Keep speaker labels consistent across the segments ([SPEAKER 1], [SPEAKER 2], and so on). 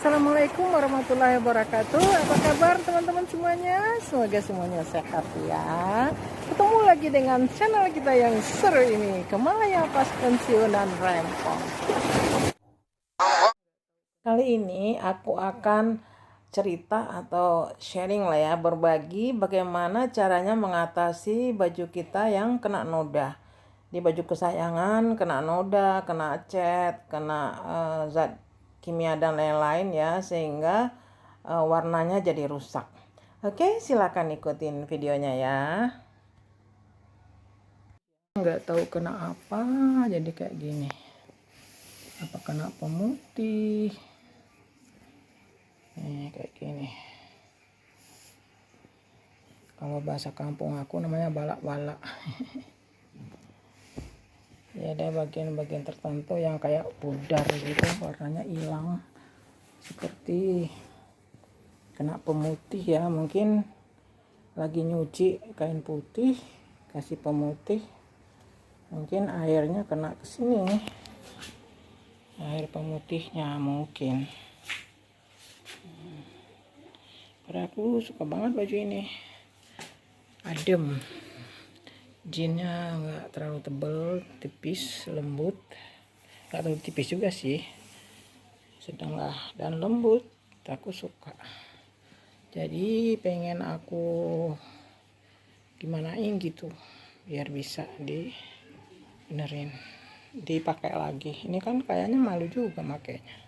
[SPEAKER 1] Assalamualaikum warahmatullahi wabarakatuh. Apa kabar teman-teman semuanya? Semoga semuanya sehat ya. Ketemu lagi dengan channel kita yang seru ini, Kemalaya Pas Pensiunan Rempong. Kali ini aku akan cerita atau sharing lah ya, berbagi bagaimana caranya mengatasi baju kita yang kena noda. Di baju kesayangan kena noda, kena cat, kena zat kimia dan lain-lain ya, sehingga warnanya jadi rusak. Oke, silakan ikutin videonya ya. Nggak tahu kena apa, jadi kayak gini. Apa kena pemutih? Kayak gini. Kalau bahasa kampung aku namanya balak-balak. Ya, ada bagian-bagian tertentu yang kayak pudar gitu, warnanya hilang, seperti kena pemutih ya. Mungkin lagi nyuci kain putih, kasih pemutih, mungkin airnya kena ke sini, air pemutihnya mungkin. Karena aku suka banget baju ini, adem, jeansnya nggak terlalu tebal, tipis, lembut, nggak terlalu tipis juga sih, sedang lah, dan lembut. Aku suka, jadi pengen aku gimanain gitu biar bisa dibenerin, dipakai lagi. Ini kan kayaknya malu juga makainya.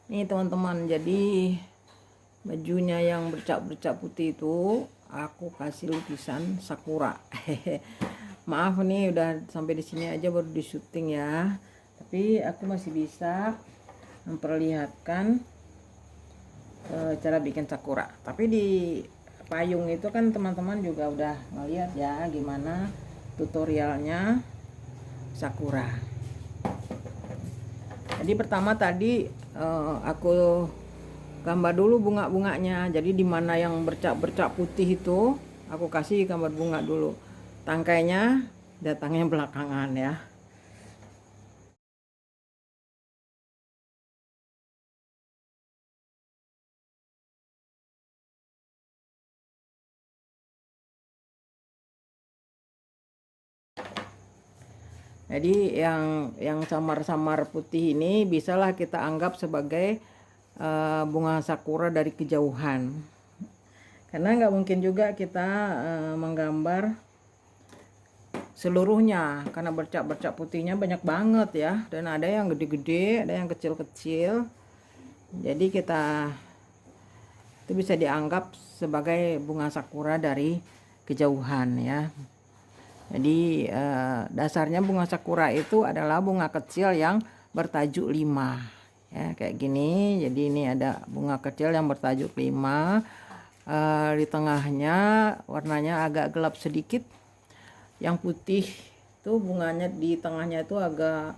[SPEAKER 1] Nih teman-teman, jadi bajunya yang bercak-bercak putih itu aku kasih lukisan sakura. Maaf nih, udah sampai di sini aja baru di syuting ya, tapi aku masih bisa memperlihatkan cara bikin sakura. Tapi di payung itu kan teman-teman juga udah ngeliat ya gimana tutorialnya sakura. Jadi pertama tadi aku gambar dulu bunga-bunganya. Jadi di mana yang bercak-bercak putih itu aku kasih gambar bunga dulu. Tangkainya datangnya belakangan ya. Jadi yang samar-samar putih ini bisalah kita anggap sebagai bunga sakura dari kejauhan. Karena nggak mungkin juga kita menggambar seluruhnya, karena bercak-bercak putihnya banyak banget ya, dan ada yang gede-gede, ada yang kecil-kecil. Jadi kita itu bisa dianggap sebagai bunga sakura dari kejauhan ya. Jadi dasarnya bunga sakura itu adalah bunga kecil yang bertajuk 5 ya, kayak gini. Jadi ini ada bunga kecil yang bertajuk 5. Di tengahnya warnanya agak gelap sedikit, yang putih tuh bunganya di tengahnya itu agak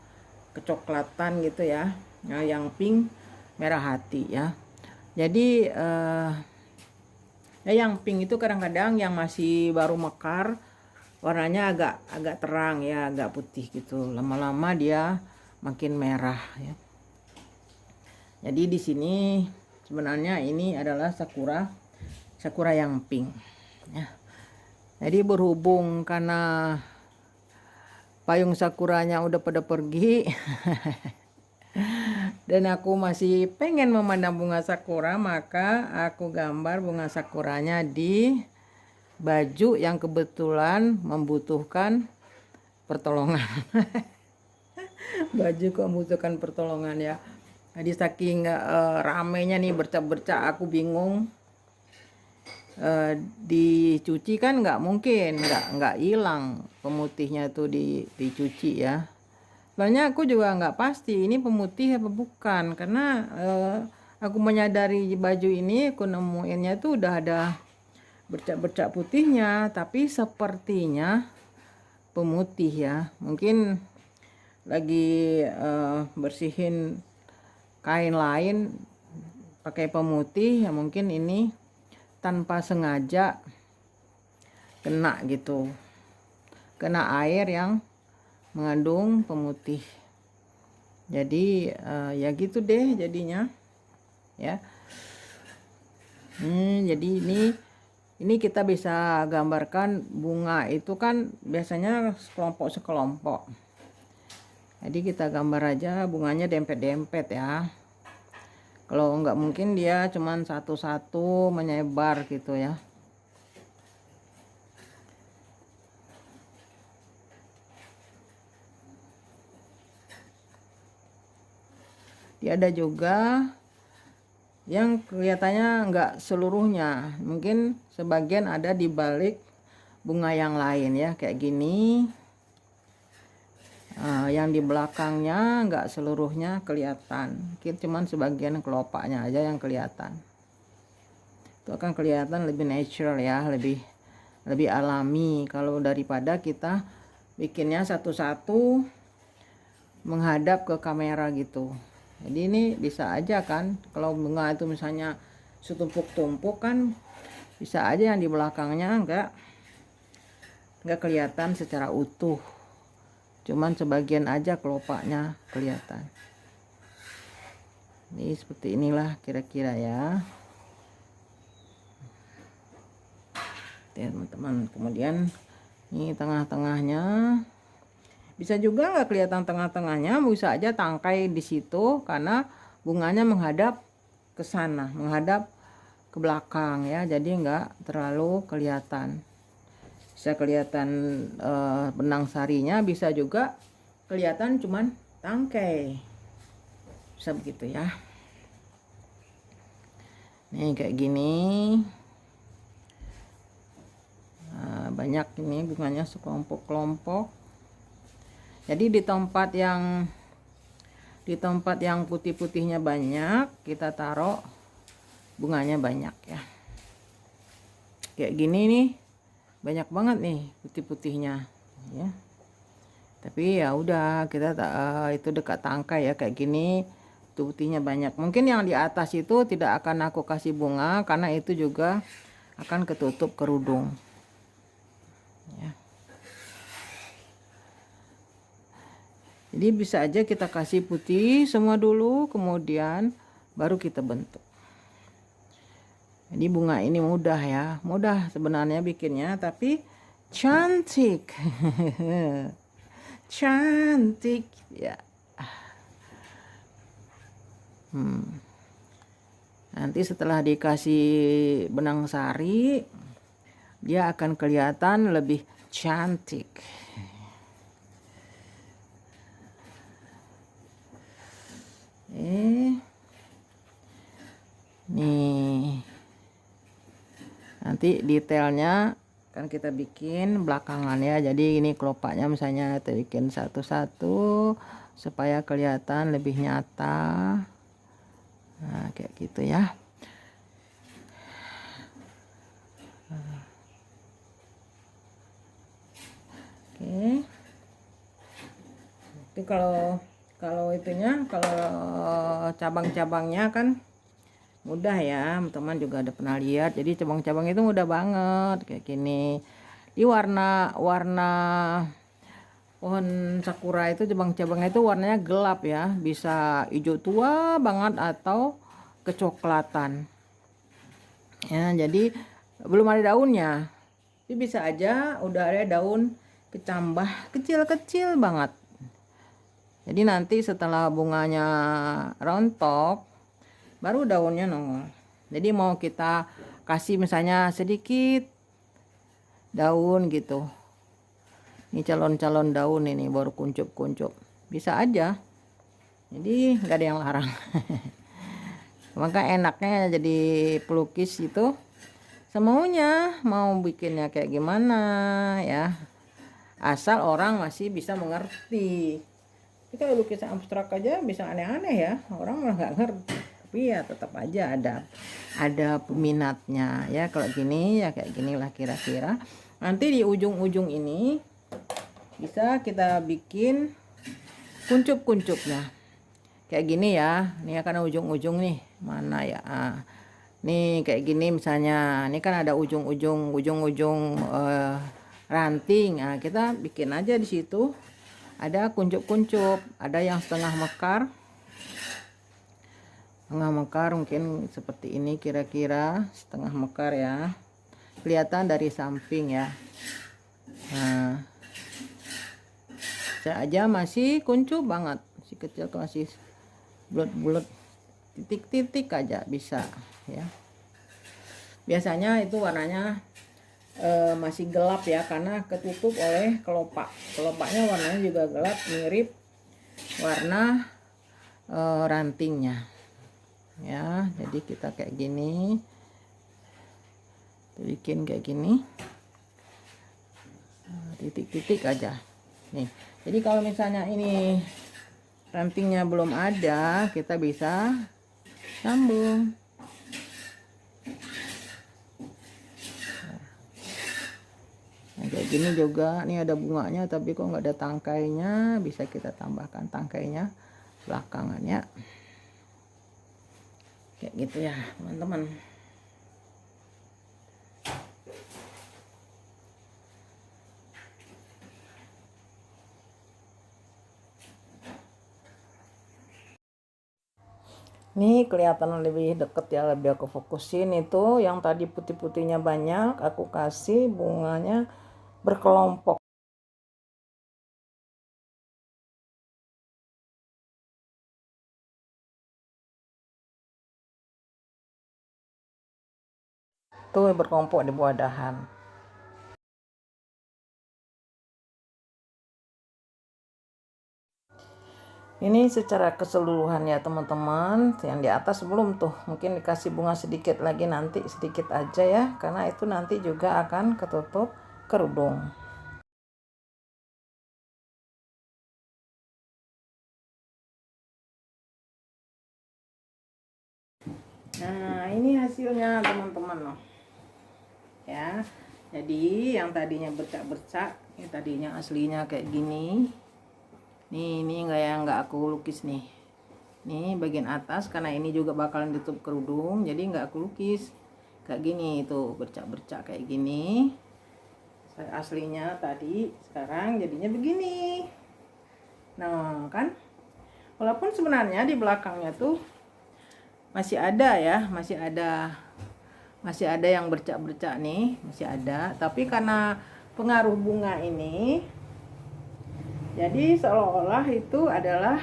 [SPEAKER 1] kecoklatan gitu ya. Nah, yang pink merah hati ya. Jadi ya yang pink itu kadang-kadang yang masih baru mekar warnanya agak terang ya, agak putih gitu. Lama-lama dia makin merah ya. Jadi di sini sebenarnya ini adalah sakura yang pink ya. Jadi berhubung karena payung sakuranya udah pada pergi dan aku masih pengen memandang bunga sakura, maka aku gambar bunga sakuranya di baju yang kebetulan membutuhkan pertolongan. Baju kok membutuhkan pertolongan ya. Jadi saking ramenya nih bercak-bercak, aku bingung. Dicuci kan nggak mungkin, nggak hilang pemutihnya tuh dicuci ya. Sebenarnya aku juga nggak pasti ini pemutih apa bukan, karena aku menyadari baju ini aku nemuinnya tuh udah ada bercak-bercak putihnya, tapi sepertinya pemutih ya. Mungkin lagi bersihin kain lain pakai pemutih ya, mungkin ini tanpa sengaja kena gitu, kena air yang mengandung pemutih. Jadi ya gitu deh jadinya ya. Jadi ini kita bisa gambarkan bunga itu kan biasanya sekelompok. Jadi kita gambar aja bunganya dempet-dempet ya. Kalau nggak mungkin dia cuman satu-satu menyebar gitu ya. Dia ada juga yang kelihatannya nggak seluruhnya, mungkin sebagian ada di balik bunga yang lain ya, kayak gini. Yang di belakangnya nggak seluruhnya kelihatan, mungkin cuman sebagian kelopaknya aja yang kelihatan. Itu akan kelihatan lebih natural ya, lebih alami kalau daripada kita bikinnya satu-satu menghadap ke kamera gitu. Jadi ini bisa aja kan, kalau bunga itu misalnya setumpuk-tumpuk kan bisa aja yang di belakangnya nggak kelihatan secara utuh, cuman sebagian aja kelopaknya kelihatan. Ini seperti inilah kira-kira ya teman-teman. Kemudian ini tengah-tengahnya bisa juga nggak kelihatan tengah-tengahnya, bisa aja tangkai di situ karena bunganya menghadap ke sana, menghadap ke belakang ya, jadi nggak terlalu kelihatan. Bisa kelihatan benang sarinya, bisa juga kelihatan cuman tangkai, bisa begitu ya. Nih kayak gini. Banyak ini bunganya sekelompok-kelompok. Jadi di tempat yang putih-putihnya banyak, kita taruh bunganya banyak ya. Kayak gini nih, banyak banget nih putih-putihnya ya. Tapi ya udah, kita itu dekat tangkai ya, kayak gini putih-putihnya banyak. Mungkin yang di atas itu tidak akan aku kasih bunga karena itu juga akan ketutup kerudung ya. Jadi bisa aja kita kasih putih semua dulu, kemudian baru kita bentuk. Jadi bunga ini mudah ya, mudah sebenarnya bikinnya, tapi cantik. Cantik ya. Nanti setelah dikasih benang sari, dia akan kelihatan lebih cantik. Nih nanti detailnya kan kita bikin belakangan ya. Jadi ini kelopaknya misalnya kita bikin satu-satu supaya kelihatan lebih nyata. Nah kayak gitu ya. Oke. Itu kalau itunya, kalau cabang-cabangnya kan mudah ya, teman-teman juga ada pernah lihat. Jadi cabang-cabang itu mudah banget kayak gini. Di warna pohon sakura itu cabang-cabangnya itu warnanya gelap ya, bisa hijau tua banget atau kecoklatan ya. Jadi belum ada daunnya, tapi bisa aja udah ada daun kecambah kecil-kecil banget. Jadi nanti setelah bunganya rontok baru daunnya nongol. Jadi mau kita kasih misalnya sedikit daun gitu, ini calon-calon daun ini baru kuncup-kuncup, bisa aja. Jadi nggak ada yang larang. Maka enaknya jadi pelukis itu semaunya, mau bikinnya kayak gimana ya, asal orang masih bisa mengerti. Tapi kalau lukisan abstrak aja bisa aneh-aneh ya, orang malah nggak ngerti. Tapi ya tetap aja ada peminatnya ya. Kalau gini ya kayak ginilah kira-kira. Nanti di ujung-ujung ini bisa kita bikin kuncup-kuncupnya kayak gini ya. Ini akan ujung-ujung nih, mana ya, nih kayak gini misalnya. Ini kan ada ujung-ujung ranting. Nah kita bikin aja di situ Ada kuncup-kuncup, ada yang setengah mekar. Setengah mekar mungkin seperti ini kira-kira, setengah mekar ya. Kelihatan dari samping ya. Nah, saya aja masih kuncup banget, masih kecil, masih bulat-bulat, titik-titik aja bisa ya. Biasanya itu warnanya masih gelap ya, karena ketutup oleh kelopak. Kelopaknya warnanya juga gelap, mirip warna rantingnya ya. Jadi kita kayak gini, bikin kayak gini, titik-titik aja nih. Jadi kalau misalnya ini rantingnya belum ada, kita bisa sambung. Nah, kayak gini juga, nih ada bunganya tapi kok nggak ada tangkainya, bisa kita tambahkan tangkainya belakangan ya. Kayak gitu ya teman-teman. Nih kelihatan lebih deket ya, lebih aku fokusin. Itu yang tadi putih-putihnya banyak, aku kasih bunganya berkelompok. Tuh berkelompok di bawah dahan. Ini secara keseluruhan ya teman-teman. Yang di atas belum tuh, mungkin dikasih bunga sedikit lagi nanti, sedikit aja ya, karena itu nanti juga akan ketutup kerudung. Nah ini hasilnya teman-teman loh ya. Jadi yang tadinya bercak-bercak, ini tadinya aslinya kayak gini. Nih, ini nggak aku lukis nih. Nih bagian atas, karena ini juga bakalan ditutup kerudung, jadi nggak aku lukis. Kayak gini itu, bercak-bercak kayak gini. Aslinya tadi, sekarang jadinya begini. Nah kan, walaupun sebenarnya di belakangnya tuh masih ada ya, masih ada yang bercak-bercak nih, masih ada. Tapi karena pengaruh bunga ini, jadi seolah-olah itu adalah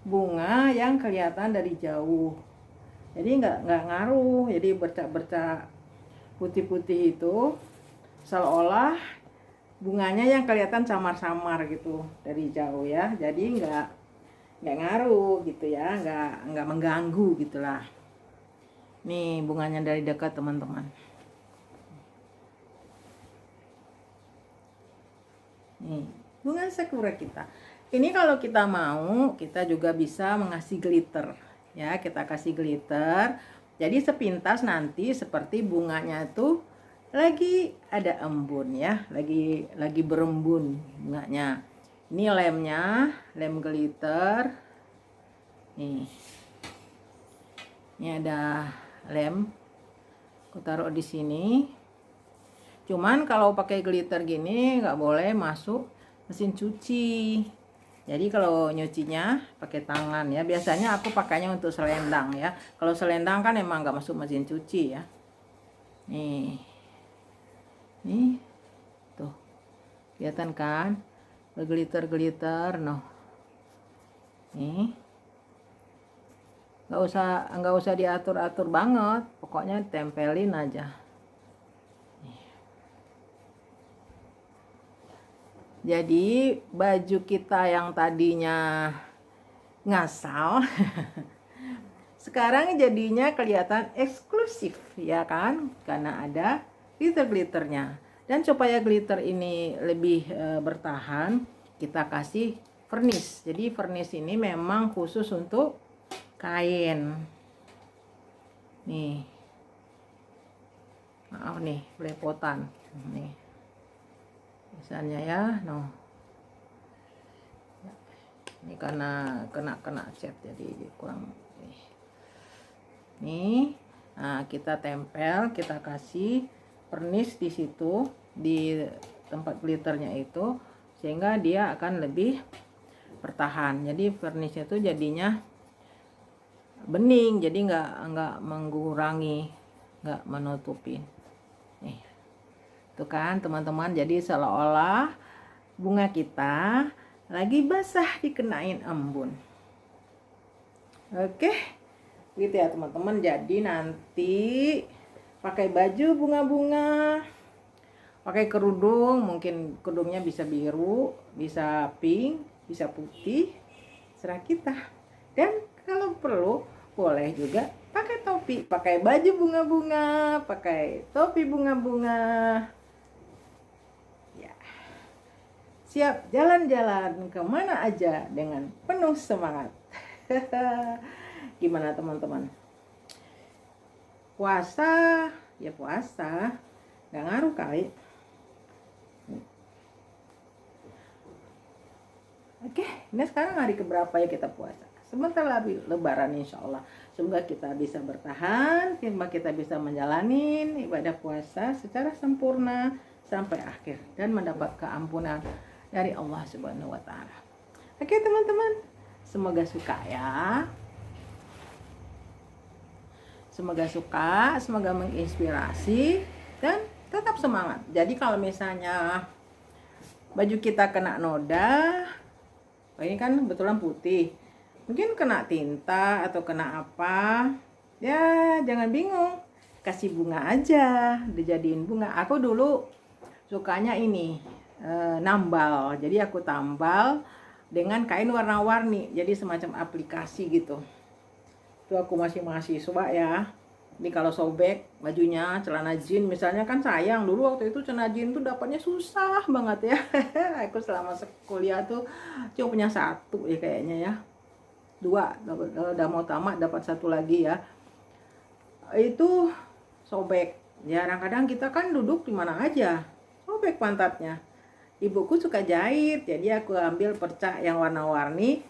[SPEAKER 1] bunga yang kelihatan dari jauh. Jadi nggak ngaruh. Jadi bercak-bercak putih-putih itu seolah-olah bunganya yang kelihatan samar-samar gitu dari jauh ya. Jadi nggak ngaruh gitu ya, nggak mengganggu gitulah. Nih bunganya dari dekat teman-teman. Nih bunga sakura kita. Ini kalau kita mau, kita juga bisa mengasih glitter ya. Kita kasih glitter, jadi sepintas nanti seperti bunganya itu lagi ada embun ya, lagi berembun bunganya. Ini lemnya, lem glitter. Nih, ini ada lem, aku taruh di sini. Cuman kalau pakai glitter gini nggak boleh masuk mesin cuci. Jadi kalau nyucinya pakai tangan ya. Biasanya aku pakainya untuk selendang ya. Kalau selendang kan emang nggak masuk mesin cuci ya. Nih, tuh kelihatan kan? Glitter noh. Nih, nggak usah diatur-atur banget. Pokoknya tempelin aja. Jadi baju kita yang tadinya ngasal sekarang jadinya kelihatan eksklusif ya kan, karena ada glitter-glitternya. Dan supaya glitter ini lebih bertahan, kita kasih vernis. Jadi vernis ini memang khusus untuk kain. Nih, maaf nih belepotan nih misalnya ya, no. Ini karena kena cat jadi kurang nih. Nah, kita tempel, kita kasih vernis di situ, di tempat glitternya itu, sehingga dia akan lebih bertahan. Jadi vernisnya itu jadinya bening, jadi nggak mengurangi, nggak menutupin. Nih, tuh kan teman-teman, jadi seolah-olah bunga kita lagi basah dikenain embun. Oke, gitu ya teman-teman. Jadi nanti pakai baju bunga-bunga, pakai kerudung, mungkin kerudungnya bisa biru, bisa pink, bisa putih, serah kita. Dan kalau perlu boleh juga pakai topi, pakai baju bunga-bunga, pakai topi bunga-bunga. Ya, siap jalan-jalan kemana aja dengan penuh semangat. Gimana teman-teman? Puasa, ya puasa, nggak ngaruh kali. Oke, ini sekarang hari keberapa ya kita puasa? Sebentar lagi lebaran insya Allah. Semoga kita bisa bertahan, semoga kita bisa menjalani ibadah puasa secara sempurna sampai akhir dan mendapat keampunan dari Allah Subhanahu wa Ta'ala. Oke teman-teman, semoga suka ya. Semoga suka, semoga menginspirasi dan tetap semangat. Jadi kalau misalnya baju kita kena noda, ini kan kebetulan putih, mungkin kena tinta atau kena apa, ya jangan bingung, kasih bunga aja, dijadiin bunga. Aku dulu sukanya ini nambal, jadi aku tambal dengan kain warna-warni, jadi semacam aplikasi gitu. Itu aku masih mahasiswa ya. Jadi kalau sobek bajunya, celana jeans misalnya, kan sayang, dulu waktu itu celana jeans tuh dapatnya susah banget ya. Aku selama kuliah tuh cuma punya satu ya kayaknya ya, dua, udah mau tamat dapat satu lagi ya. Itu sobek ya, kadang-kadang kita kan duduk di mana aja sobek pantatnya. Ibuku suka jahit, jadi aku ambil perca yang warna-warni,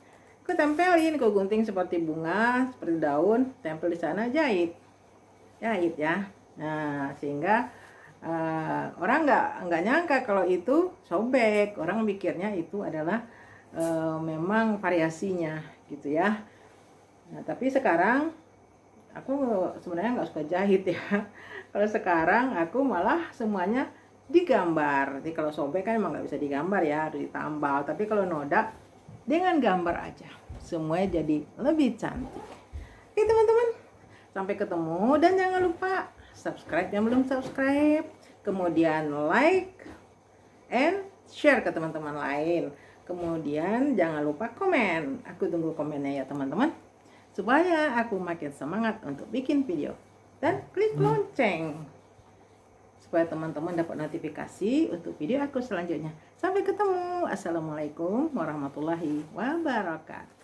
[SPEAKER 1] aku tempelin, aku gunting seperti bunga, seperti daun, tempel di sana, jahit ya. Nah sehingga orang nggak nyangka kalau itu sobek, orang pikirnya itu adalah memang variasinya gitu ya. Nah tapi sekarang aku sebenarnya nggak suka jahit ya. Kalau sekarang aku malah semuanya digambar. Jadi kalau sobek kan emang nggak bisa digambar ya, harus ditambal. Tapi kalau noda dengan gambar aja, semuanya jadi lebih cantik. Oke teman-teman, sampai ketemu dan jangan lupa subscribe yang belum subscribe, kemudian like and share ke teman-teman lain. Kemudian jangan lupa komen. Aku tunggu komennya ya teman-teman, supaya aku makin semangat untuk bikin video. Dan klik lonceng supaya teman-teman dapat notifikasi untuk video aku selanjutnya. Sampai ketemu. Assalamualaikum warahmatullahi wabarakatuh.